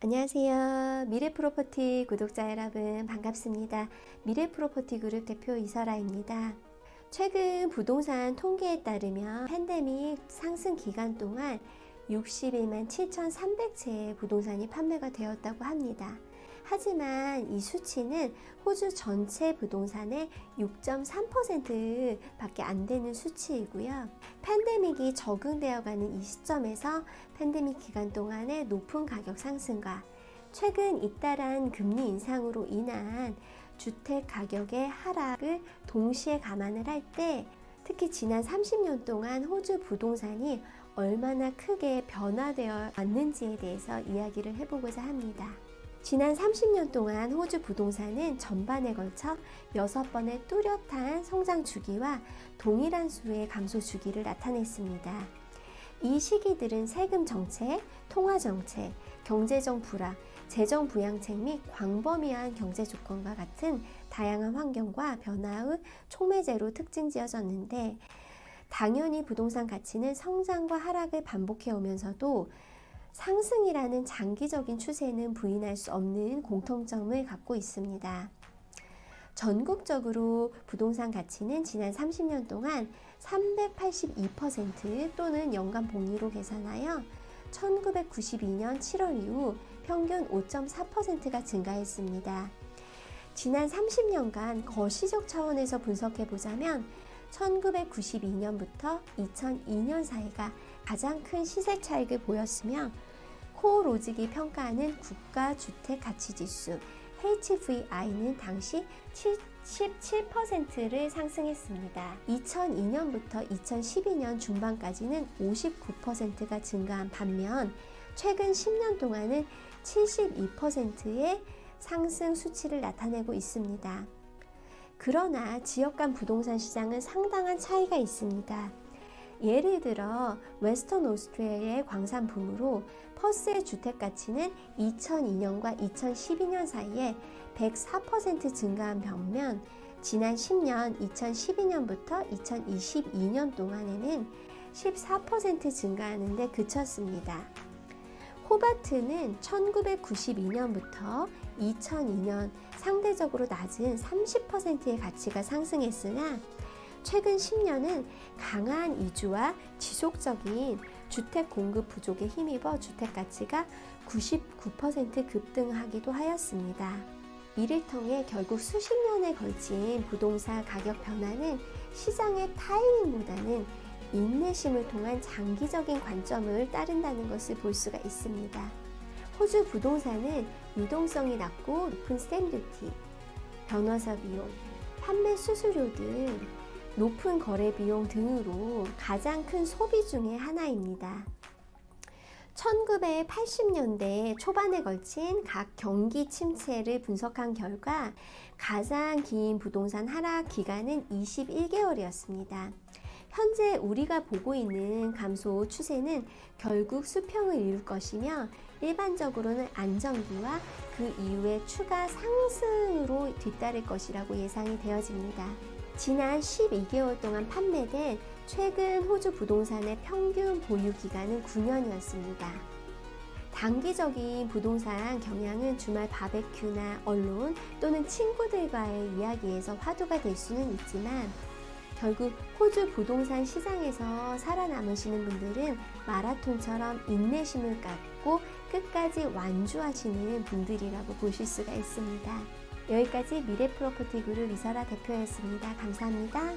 안녕하세요. 미래프로퍼티 구독자 여러분 반갑습니다. 미래프로퍼티 그룹 대표 이설아입니다. 최근 부동산 통계에 따르면 팬데믹 상승 기간 동안 61만 7,300채의 부동산이 판매가 되었다고 합니다. 하지만 이 수치는 호주 전체 부동산의 6.3% 밖에 안 되는 수치이고요. 팬데믹이 적응되어 가는 이 시점에서 팬데믹 기간 동안의 높은 가격 상승과 최근 잇따른 금리 인상으로 인한 주택 가격의 하락을 동시에 감안을 할 때 특히 지난 30년 동안 호주 부동산이 얼마나 크게 변화되어 왔는지에 대해서 이야기를 해보고자 합니다. 지난 30년 동안 호주 부동산은 전반에 걸쳐 6번의 뚜렷한 성장 주기와 동일한 수의 감소 주기를 나타냈습니다. 이 시기들은 세금 정책, 통화 정책, 경제적 불황, 재정 부양책 및 광범위한 경제 조건과 같은 다양한 환경과 변화의 촉매제로 특징지어졌는데, 당연히 부동산 가치는 성장과 하락을 반복해 오면서도 상승이라는 장기적인 추세는 부인할 수 없는 공통점을 갖고 있습니다. 전국적으로 부동산 가치는 지난 30년 동안 382% 또는 연간 복리로 계산하여 1992년 7월 이후 평균 5.4%가 증가했습니다. 지난 30년간 거시적 차원에서 분석해보자면 1992년부터 2002년 사이가 가장 큰 시세 차익을 보였으며, 코오로직이 평가하는 국가주택가치지수 HVI는 당시 77%를 상승했습니다. 2002년부터 2012년 중반까지는 59%가 증가한 반면 최근 10년 동안은 72%의 상승 수치를 나타내고 있습니다. 그러나 지역 간 부동산 시장은 상당한 차이가 있습니다. 예를 들어 웨스턴 오스트레일리아의 광산 붐으로 퍼스의 주택 가치는 2002년과 2012년 사이에 104% 증가한 반면 지난 10년 2012년부터 2022년 동안에는 14% 증가하는 데 그쳤습니다. 호바트는 1992년부터 2002년 상대적으로 낮은 30%의 가치가 상승했으나 최근 10년은 강한 이주와 지속적인 주택 공급 부족에 힘입어 주택 가치가 99% 급등하기도 하였습니다. 이를 통해 결국 수십 년에 걸친 부동산 가격 변화는 시장의 타이밍보다는 인내심을 통한 장기적인 관점을 따른다는 것을 볼 수가 있습니다. 호주 부동산은 유동성이 낮고 높은 스탬프 듀티, 변호사 비용, 판매 수수료 등 높은 거래 비용 등으로 가장 큰 소비 중의 하나입니다. 1980년대 초반에 걸친 각 경기 침체를 분석한 결과 가장 긴 부동산 하락 기간은 21개월이었습니다. 현재 우리가 보고 있는 감소 추세는 결국 수평을 이룰 것이며 일반적으로는 안정기와 그 이후에 추가 상승으로 뒤따를 것이라고 예상이 되어집니다. 지난 12개월 동안 판매된 최근 호주 부동산의 평균 보유 기간은 9년이었습니다. 단기적인 부동산 경향은 주말 바베큐나 언론 또는 친구들과의 이야기에서 화두가 될 수는 있지만 결국 호주 부동산 시장에서 살아남으시는 분들은 마라톤처럼 인내심을 갖고 끝까지 완주하시는 분들이라고 보실 수가 있습니다. 여기까지 미래프로퍼티 그룹 이설아 대표였습니다. 감사합니다.